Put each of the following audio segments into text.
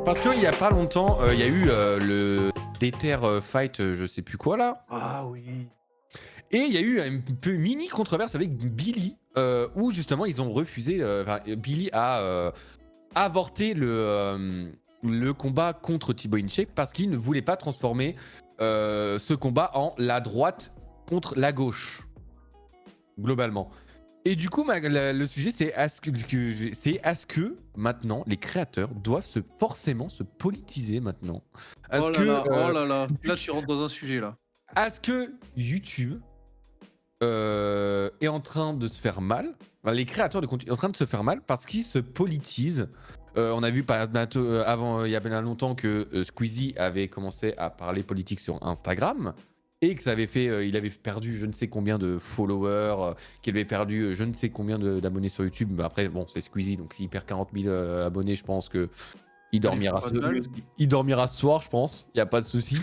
Parce qu'il y a pas longtemps, il y a eu le Déter Fight, je sais plus quoi là. Ah oui. Et il y a eu une mini controverse avec Billy, où justement ils ont refusé, Billy a avorté le combat contre Thibaut InShape parce qu'il ne voulait pas transformer ce combat en la droite contre la gauche, globalement. Et du coup, le sujet, c'est est-ce que maintenant les créateurs doivent forcément se politiser maintenant? Est-ce Oh là que, là, oh là là. Là, tu rentres dans un sujet là. est-ce que YouTube est en train de se faire mal? Enfin, les créateurs de contenu sont en train de se faire mal parce qu'ils se politisent. On a vu avant, il y a bien longtemps que Squeezie avait commencé à parler politique sur Instagram et que ça avait fait, il avait perdu je ne sais combien de followers, qu'il avait perdu je ne sais combien d'abonnés sur YouTube. Mais après, bon, c'est Squeezie, donc s'il perd 40 000 abonnés, je pense que Ça lui fera pas de mal. il dormira ce soir, je pense. Il n'y a pas de souci.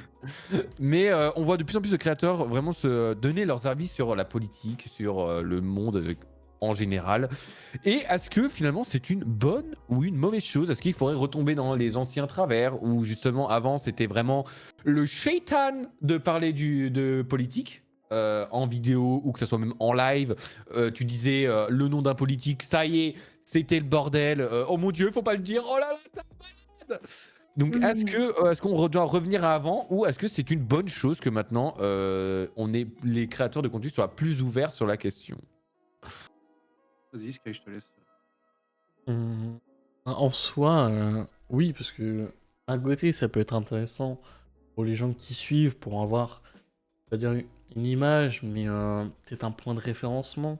Mais on voit de plus en plus de créateurs vraiment se donner leurs avis sur la politique, sur le monde en général. Et est-ce que finalement c'est une bonne ou une mauvaise chose? Est-ce qu'il faudrait retomber dans les anciens travers où justement avant c'était vraiment le shaitan de parler de politique en vidéo ou que ce soit même en live? Tu disais le nom d'un politique, ça y est, c'était le bordel. Oh mon dieu, faut pas le dire. Oh là là, t'as malade. Donc, est-ce qu'on doit revenir à avant ou est-ce que c'est une bonne chose que maintenant les créateurs de contenu soient plus ouverts sur la question? Vas-y, Sky, je te laisse. Mmh, en soi, oui, parce que d'un côté, ça peut être intéressant pour les gens qui suivent, pour avoir, on va dire, une image, mais peut-être un point de référencement.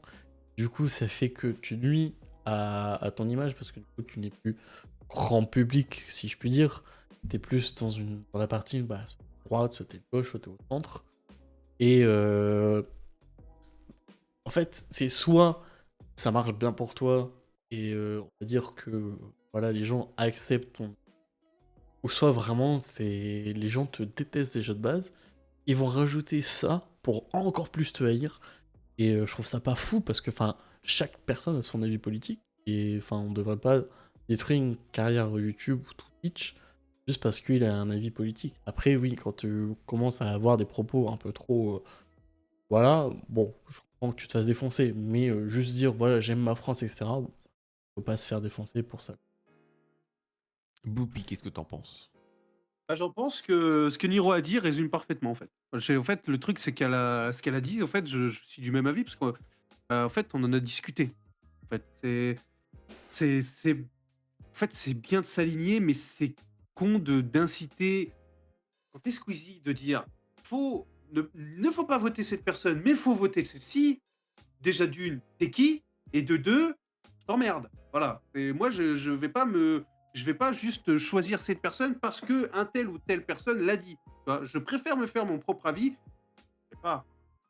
Du coup, ça fait que tu nuis à ton image, parce que du coup, tu n'es plus grand public, si je puis dire. Tu es plus dans la partie soit droite, soit t'es gauche, soit t'es au centre. Et en fait, c'est soit ça marche bien pour toi, et on va dire que voilà, les gens acceptent ton. Ou soit vraiment, les gens te détestent déjà de base, ils vont rajouter ça pour encore plus te haïr. Et je trouve ça pas fou parce que chaque personne a son avis politique. Et on devrait pas détruire une carrière YouTube ou Twitch juste parce qu'il a un avis politique. Après, oui, quand tu commences à avoir des propos un peu trop. Voilà, bon, je comprends que tu te fasses défoncer, mais juste dire voilà, j'aime ma France, etc. Faut pas se faire défoncer pour ça. Boupi, qu'est-ce que t'en penses? Bah, j'en pense que ce que Niro a dit résume parfaitement en fait. En fait, le truc c'est ce qu'elle a dit. En fait, je suis du même avis parce que en fait, on en a discuté. En fait, c'est en fait, c'est bien de s'aligner, mais c'est con de d'inciter quand t'es Squeezie de dire faut ne faut pas voter cette personne, mais faut voter celle-ci. Déjà d'une, t'es qui? Et de deux, je t'emmerde. Voilà. Et moi, je vais pas juste choisir cette personne parce que un tel ou telle personne l'a dit. Tu vois, je préfère me faire mon propre avis. C'est pas,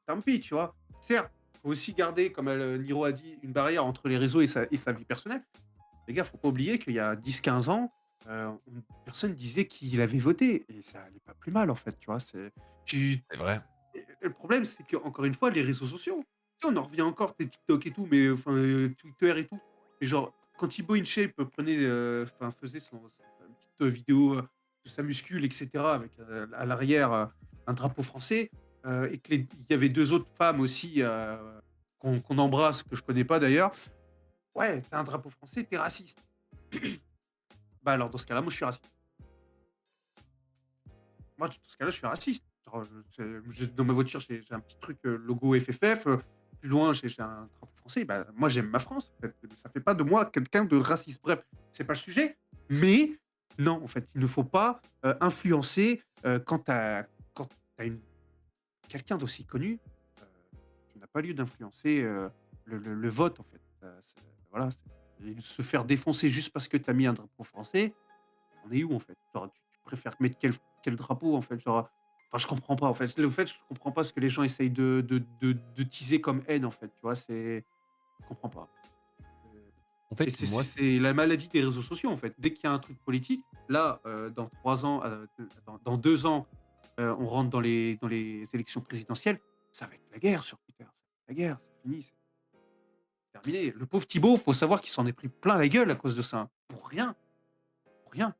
tant pis, tu vois. Certes, faut aussi garder, comme Liro a dit, une barrière entre les réseaux et sa vie personnelle. Les gars, faut pas oublier qu'il y a 10 15 ans, personne disait qu'il avait voté. Et ça allait pas plus mal, en fait, tu vois. Tu, C'est vrai. et le problème, c'est qu'encore une fois, les réseaux sociaux, tu sais, on en revient encore, tes TikTok et tout, mais enfin, Twitter et tout. Et genre, quand Thibaut InShape faisait sa petite vidéo de sa muscule, etc., avec à l'arrière un drapeau français, et il y avait deux autres femmes aussi qu'on embrasse, que je connais pas d'ailleurs. Ouais, t'as un drapeau français, t'es raciste. Bah alors, dans ce cas-là, moi, je suis raciste. Moi, dans ce cas-là, je suis raciste. Genre, dans ma voiture, j'ai un petit truc logo FFF. Plus loin, j'ai un drapeau français. Bah, moi, j'aime ma France. En fait. Ça fait pas de moi quelqu'un de raciste. Bref, c'est pas le sujet. Mais non, en fait, il ne faut pas influencer quand t'as quelqu'un d'aussi connu. euh, tu n'as pas lieu d'influencer le vote, en fait. Voilà. Et se faire défoncer juste parce que tu as mis un drapeau français, on est où en fait? Genre, tu préfères mettre quel drapeau en fait? Genre, enfin, je comprends pas en fait. Le fait, je comprends pas ce que les gens essayent de teaser comme haine en fait, tu vois? Je comprends pas. Heu En et fait, moi, c'est la maladie des réseaux sociaux en fait. Dès qu'il y a un truc politique, là, dans 3 ans, dans 2 ans, on rentre dans les élections présidentielles, ça va être la guerre sur Twitter. Ça va être la guerre, c'est fini, c'est terminé. Le pauvre Thibaut, faut savoir qu'il s'en est pris plein la gueule à cause de ça. Pour rien, pour rien.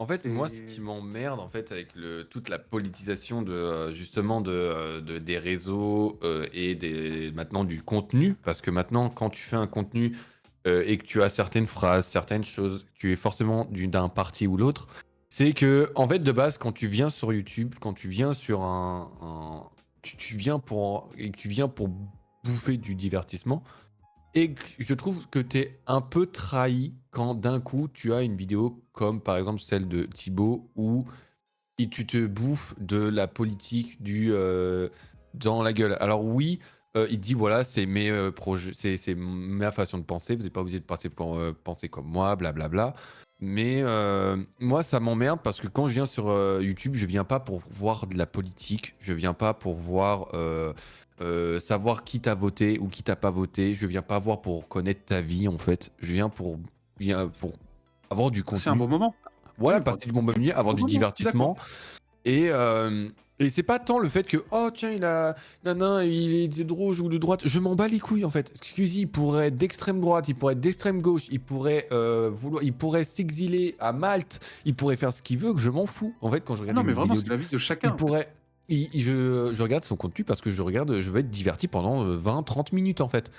En fait, moi, ce qui C'est m'emmerde, en fait, avec toute la politisation justement des réseaux et maintenant du contenu, parce que maintenant, quand tu fais un contenu et que tu as certaines phrases, certaines choses, tu es forcément d'un parti ou l'autre, c'est que, en fait, de base, quand tu viens sur YouTube, quand tu viens sur tu viens et que tu viens pour bouffer du divertissement, et je trouve que tu es un peu trahi quand d'un coup tu as une vidéo comme par exemple celle de Thibaut où tu te bouffes de la politique dans la gueule. Alors oui, il dit voilà, c'est mes projets, c'est ma façon de penser, vous n'êtes pas obligé de penser comme moi, blablabla. Mais moi, ça m'emmerde parce que quand je viens sur YouTube, je viens pas pour voir de la politique, je viens pas pour voir savoir qui t'a voté ou qui t'a pas voté, je viens pas voir pour connaître ta vie en fait, je viens pour avoir du c'est un contenu. bon moment. Voilà, Oui, pour passer du bon moment, avoir un du bon moment, je suis d'accord. divertissement. Et, c'est pas tant le fait que, oh tiens, il est de gauche ou de droite. Je m'en bats les couilles en fait. Excusez, il pourrait être d'extrême droite, il pourrait être d'extrême gauche, il pourrait s'exiler à Malte, il pourrait faire ce qu'il veut, que je m'en fous. En fait, quand je Ah regarde non, mais une vraiment, vidéo, c'est la vie de il chacun, en fait. pourrait. Je regarde son contenu parce que je vais être diverti pendant 20-30 minutes en fait.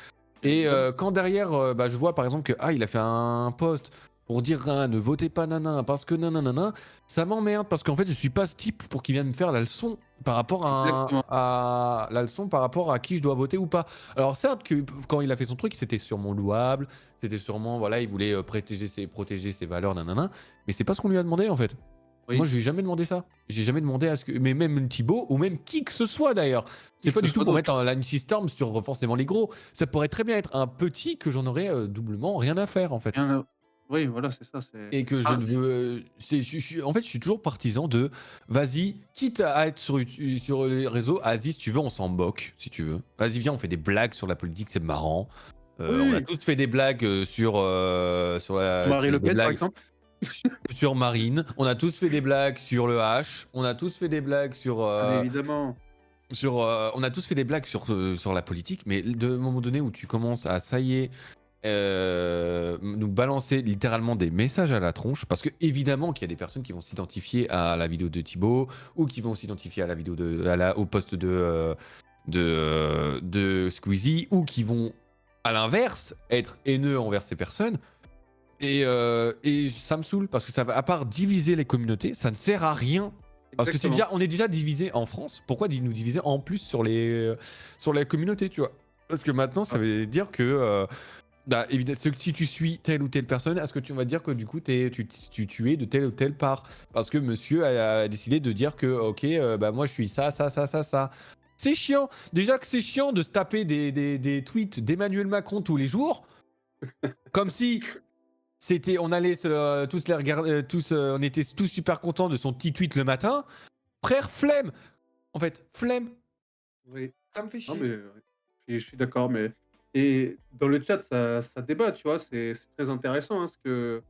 Et Évidemment. quand derrière, je vois par exemple que il a fait un post pour dire ne votez pas nana parce que nanana, ça m'emmerde parce qu'en fait je suis pas ce type pour qu'il vienne me faire la leçon par rapport Exactement. à la leçon par rapport à qui je dois voter ou pas. Alors certes que quand il a fait son truc, c'était sûrement louable, c'était sûrement voilà, il voulait protéger ses valeurs nanana, mais c'est pas ce qu'on lui a demandé en fait. Moi, Oui, je lui ai jamais demandé ça. J'ai jamais demandé à ce que. Mais même Thibaut, ou même qui que ce soit d'ailleurs. C'est qui pas que ce du tout soit pour d'autre. mettre un Lance Storm sur forcément les gros. Ça pourrait très bien être un petit que j'en aurais doublement rien à faire en fait. Rien à Oui, voilà, c'est ça, c'est Et que je ah, ne veux. En fait, je suis toujours partisan de. Vas-y, quitte à être sur les réseaux, vas-y, si tu veux, on s'en moque, si tu veux. Vas-y, viens, on fait des blagues sur la politique, c'est marrant. On a oui, tous fait des blagues Marie Le des Pen, par blagues exemple. sur Marine. On a tous fait des blagues sur le H. On a tous fait des blagues Ah, mais évidemment. on a tous fait des blagues sur la politique, mais de un moment donné où tu commences à, ça y est, nous balancer littéralement des messages à la tronche, parce que évidemment qu'il y a des personnes qui vont s'identifier à la vidéo de Thibaut, ou qui vont s'identifier à la vidéo au poste de Squeezie, ou qui vont, à l'inverse, être haineux envers ces personnes. Et ça me saoule parce que ça va, à part diviser les communautés, ça ne sert à rien. Parce que Exactement. on est déjà divisé en France. Pourquoi nous diviser en plus sur les communautés, tu vois? Parce que maintenant, ça Ah, veut dire que, évidemment, si tu suis telle ou telle personne, est-ce que tu vas dire que du coup, tu es de telle ou telle part? Parce que monsieur a décidé de dire que, ok, moi je suis ça, ça, ça, ça, ça. C'est chiant. Déjà que c'est chiant de se taper des tweets d'Emmanuel Macron tous les jours, comme si on allait tous les regarder, on était tous super contents de son petit tweet le matin. Frère, flemme. En fait, flemme. oui. Ça me fait Non, chier. mais je suis d'accord, mais et dans le chat, ça débat, tu vois? C'est très intéressant, hein, ce que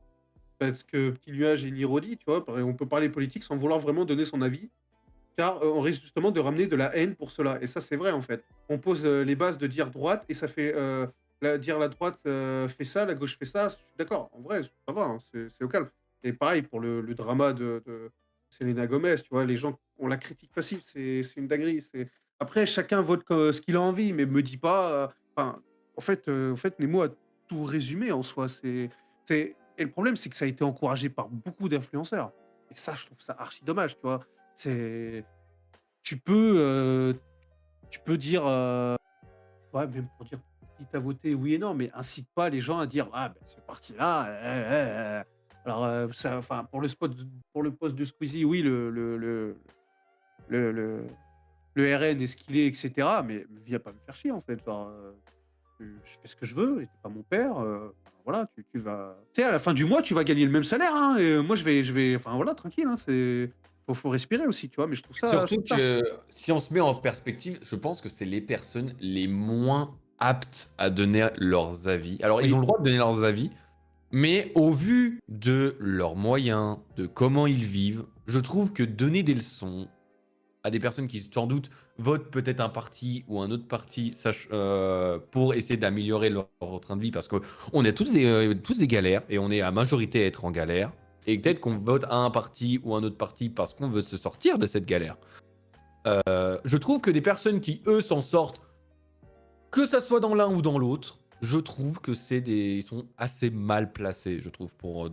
Petit Nuage et Niro dit, tu vois? On peut parler politique sans vouloir vraiment donner son avis, car, on risque justement de ramener de la haine pour cela et ça, c'est vrai, en fait. On pose, les bases de dire droite et ça fait, dire la droite, fait ça, la gauche fait ça, je suis d'accord. En vrai, ça va, hein, c'est au calme et pareil pour le drama de Selena Gomez, tu vois? Les gens ont la critique facile, c'est une dinguerie, après chacun vote ce qu'il a envie, mais me dis pas, enfin, en fait, Nemo a tout résumé en soi, c'est et le problème, c'est que ça a été encouragé par beaucoup d'influenceurs et ça, je trouve ça archi dommage, tu vois? C'est tu peux, tu peux dire, ouais, même pour dire qui tu voté, oui et non, mais incite pas les gens à dire: «Ah ben ce parti-là, alors, ça enfin pour le poste de Squeezie, oui, le le le RN est ce qu'il est et cetera, mais viens pas me faire chier, en fait, genre, je fais ce que je veux et tu pas mon père, voilà, tu vas tu sais, à la fin du mois, tu vas gagner le même salaire, hein et moi, je vais enfin, voilà, tranquille, hein, faut respirer aussi, tu vois? Mais je Surtout trouve ça archi que si on se met en perspective, je pense que c'est les personnes les moins aptes à donner leurs avis. Alors, ils ont oui, le droit de donner leurs avis, mais au vu de leurs moyens, de comment ils vivent, je trouve que donner des leçons, à des personnes qui, sans doute, votent peut-être un parti ou un autre parti pour essayer d'améliorer leur train de vie, parce qu'on a tous des galères et on est à majorité à être en galère. Et peut-être qu'on vote à un parti ou un autre parti parce qu'on veut se sortir de cette galère. Je trouve que des personnes qui, eux, s'en sortent, que ça soit dans l'un ou dans l'autre, je trouve que ils sont assez mal placés, je trouve, pour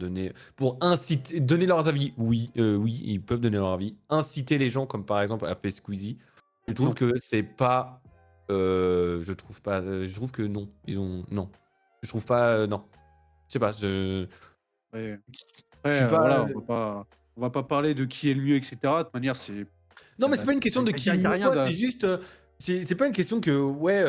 inciter, donner leurs avis. Oui, oui, ils peuvent donner leur avis. Inciter les gens, comme par exemple a fait Squeezie. Je trouve Non. que c'est pas. Je trouve pas. Je trouve que non. Non. Je trouve pas. Non. Je sais pas. Ouais. Je suis Après, pas. voilà, on va pas parler de qui est le mieux, etc. De toute manière, Non, mais c'est bah, pas une question de il y qui a, est y le a mieux ou rien pas, de. c'est juste. C'est pas une question que, ouais,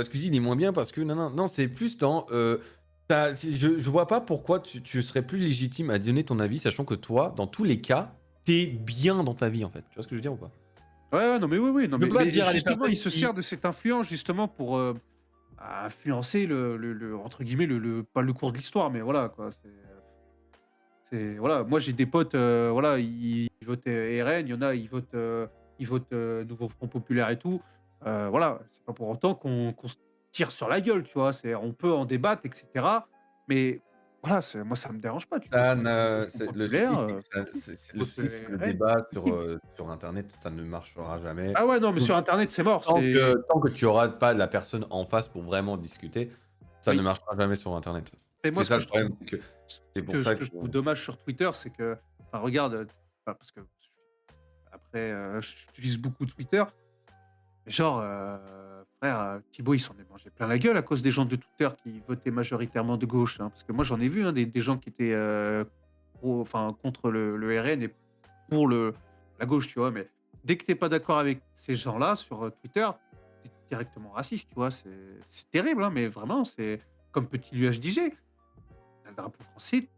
Squeezie il est moins bien parce que. Non, non, non, c'est plus dans. Je vois pas pourquoi tu serais plus légitime à donner ton avis, sachant que toi, dans tous les cas, t'es bien dans ta vie, en fait. Tu vois ce que je veux dire ou pas? Ouais, ouais, non, mais oui, oui, non, Je peux pas mais dire à des justement, il personnes se qui. sert de cette influence justement pour influencer entre guillemets, pas le cours de l'histoire, mais voilà, quoi. Voilà, moi j'ai des potes, voilà, ils votent RN, il y en a, ils votent Nouveau Front Populaire et tout. Voilà, c'est pas pour autant qu'on se tire sur la gueule, tu vois. On peut en débattre, etc. Mais voilà, moi ça me dérange pas. Tu votes Ça Nouveau ne, Front le souci, Populaire, c'est que tu le votes souci, c'est que le RN. débat sur Internet, ça ne marchera jamais. Ah ouais, non, mais sur internet, c'est mort. Tant que tu auras pas la personne en face pour vraiment discuter, ça ne Oui. marchera jamais sur Internet. Et moi, C'est ce ça que le je trouve problème, c'est pour ce ça que que. je trouve dommage sur Twitter, c'est que, enfin, regarde, parce que après, j'utilise beaucoup Twitter. Mais genre, frère, Thibaut, il s'en est mangé plein la gueule à cause des gens de Twitter qui votaient majoritairement de gauche, hein. Parce que moi, j'en ai vu, hein, des gens qui étaient contre le RN et pour la gauche, tu vois. Mais dès que t'es pas d'accord avec ces gens-là sur Twitter, t'es directement raciste, tu vois. C'est terrible, hein, mais vraiment, c'est comme petit nuage d'IG. Un drapeau français,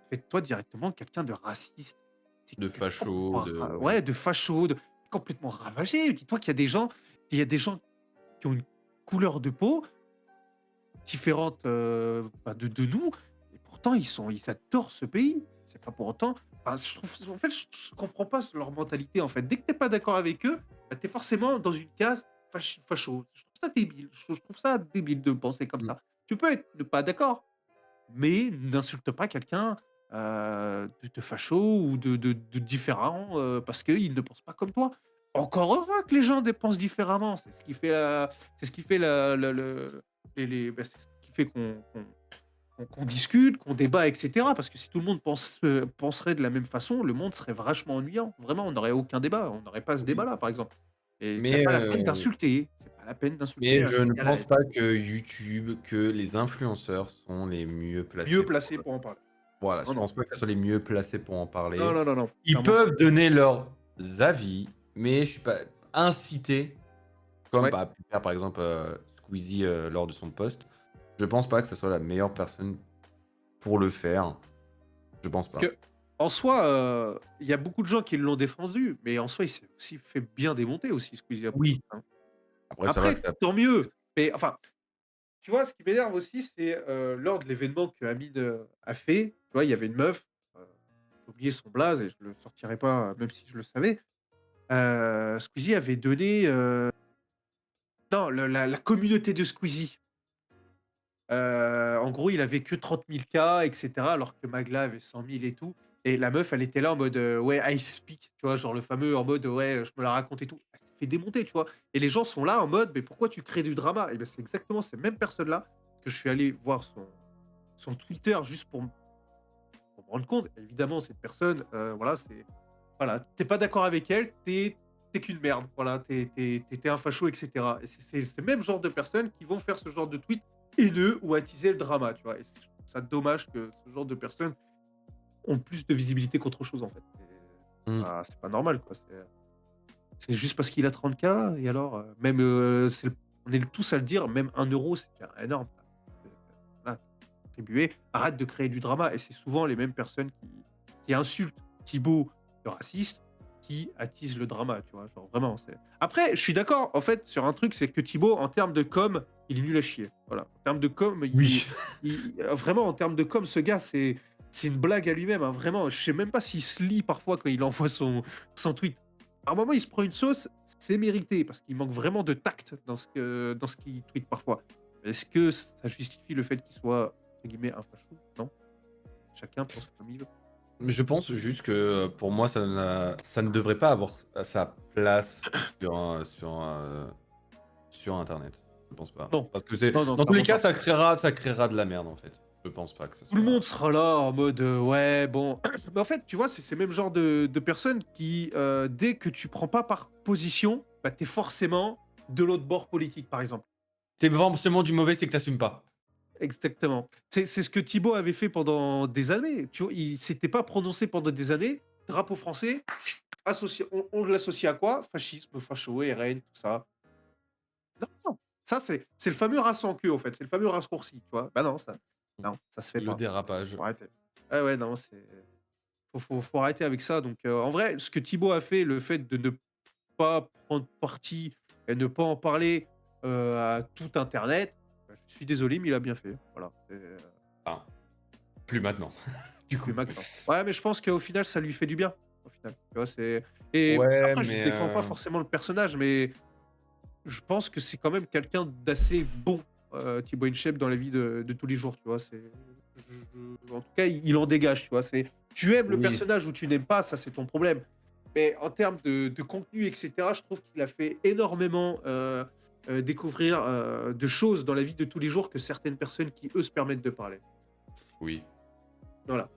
fais-toi directement quelqu'un de raciste. De Tu facho, ouais. ouais, de facho, complètement ravagé. Dis-toi qu'il y a des gens qui ont une couleur de peau différente, bah, de nous et pourtant ils adorent ce pays. C'est pas pour autant, enfin, je trouve en fait, je comprends pas leur mentalité, en fait. Dès que tu es pas d'accord avec eux, bah, tu es forcément dans une case facho. Je trouve ça débile. Je trouve ça débile de penser comme Mmh. ça. Tu peux être pas d'accord, mais n'insulte pas quelqu'un, de facho ou de différent, parce qu'il ne pense pas comme toi. Encore heureux que les gens pensent différemment, c'est ce qui fait c'est ce qui fait c'est ce qui fait qu'on discute, qu'on débat, et cetera. Parce que si tout le monde penserait de la même façon, le monde serait vachement ennuyant. Vraiment, on n'aurait aucun débat, on n'aurait pas ce Oui. débat-là, par exemple. Et c'est Mais, pas la peine d'insulter, c'est pas la peine d'insulter, je ne inciter à la pense haine. pas que YouTube, que les influenceurs sont les mieux Mieux placés pour, placé pour en parler. voilà, Non, je non. pense pas que ce soit les mieux placés pour en Non, parler. non, non, non, Ils clairement pas. peuvent donner leurs avis, mais je suis pas incité, comme Ouais. a pu faire par exemple, Squeezie, lors de son post. Je pense pas que ce soit la meilleure personne pour le faire. Je pense Parce pas. que, en soi, il y a beaucoup de gens qui l'ont défendu, mais en soi, il s'est aussi fait bien démonter aussi, Squeezie, après, Oui. hein. Après, c'est vrai que Après, ça. tant mieux, mais enfin, tu vois, ce qui m'énerve aussi, c'est, lors de l'événement que Amine, a fait, tu vois, il y avait une meuf, j'ai oublié son blaze et je le sortirai pas, même si je le savais. Squeezie avait donné, non, la communauté de Squeezie. En gros, il avait que 30 000 cas, et cetera, alors que Magla avait 100 000 et tout. Et la meuf, elle était là en mode, ouais, I speak, tu vois? Genre le fameux en mode, ouais, je me la raconte et tout. Elle s'est fait démonter, tu vois? Et les gens sont là en mode: «Mais pourquoi tu crées du drama?» Et ben, c'est exactement ces mêmes personnes-là que je suis allé voir son Twitter juste pour me rendre compte. Évidemment, cette personne, voilà, voilà, tu pas d'accord avec elle, tu qu'une merde. Voilà, tu un facho, et cetera. Et c'est ces mêmes genres de personnes qui vont faire ce genre de tweet haineux ou attiser le drama, tu vois? Et je trouve ça dommage que ce genre de personnes ont plus de visibilité qu'autre chose, en fait. Mmh. C'est pas normal, quoi. C'est juste parce qu'il a 30 K et alors, même, on est tous à le dire, même 1 € c'est déjà énorme. Voilà, contribuer, arrête de créer du drama et c'est souvent les mêmes personnes qui insultent Thibaut, le raciste, qui attisent le drama, tu vois? Genre vraiment, c'est après, je suis d'accord, en fait, sur un truc, c'est que Thibaut, en termes de com, il est nul à chier. Voilà. En termes de com, Oui. vraiment, en termes de com, ce gars, c'est une blague à lui-même, hein, vraiment. Je sais même pas s'il se lit parfois quand il envoie son tweet. À un moment, il se prend une sauce, c'est mérité parce qu'il manque vraiment de tact dans ce qu'il tweet parfois. Est-ce que ça justifie le fait qu'il soit, entre guillemets, un facho? Non. Chacun pense comme il veut. Mais je pense juste que pour moi, ça ne devrait pas avoir sa place sur Internet. Je pense pas. Non. Parce que c'est Non, non, dans tous les clairement cas, pas. ça créera de la merde en fait. Je pense pas que ça Tout le soit. monde sera là en mode ouais, bon. Mais en fait, tu vois, c'est ces mêmes genres de personnes qui, dès que tu prends pas par position, bah, t'es forcément de l'autre bord politique, par exemple. T'es forcément du mauvais, c'est que t'assumes pas. Exactement. C'est ce que Thibaut avait fait pendant des années. Tu vois, il s'était pas prononcé pendant des années. Drapeau français, on l'associe à quoi? Fascisme, facho, RN, tout ça. Non, non. Ça, c'est le fameux race en queue, en fait. C'est le fameux raccourci, tu vois. Bah non, ça se fait Le pas. dérapage. Faut arrêter. Ah ouais, non, faut arrêter avec ça. Donc, en vrai, ce que Thibaut a fait, le fait de ne pas prendre parti et ne pas en parler à tout Internet, bah, je suis désolé, mais il a bien fait. Voilà. Enfin, plus maintenant. Du coup. Plus maintenant. Ouais, mais je pense qu'au final, ça lui fait du bien. Au final. Tu vois, et Ouais, après, je mais défends pas forcément le personnage, mais je pense que c'est quand même quelqu'un d'assez bon, Thibaut InShape, dans la vie de tous les jours, tu vois. En tout cas, il en dégage, tu vois. Tu aimes le oui. personnage ou tu n'aimes pas, ça c'est ton problème. Mais en termes de contenu, etc., je trouve qu'il a fait énormément découvrir de choses dans la vie de tous les jours que certaines personnes qui, eux, se permettent de parler. Oui. Voilà.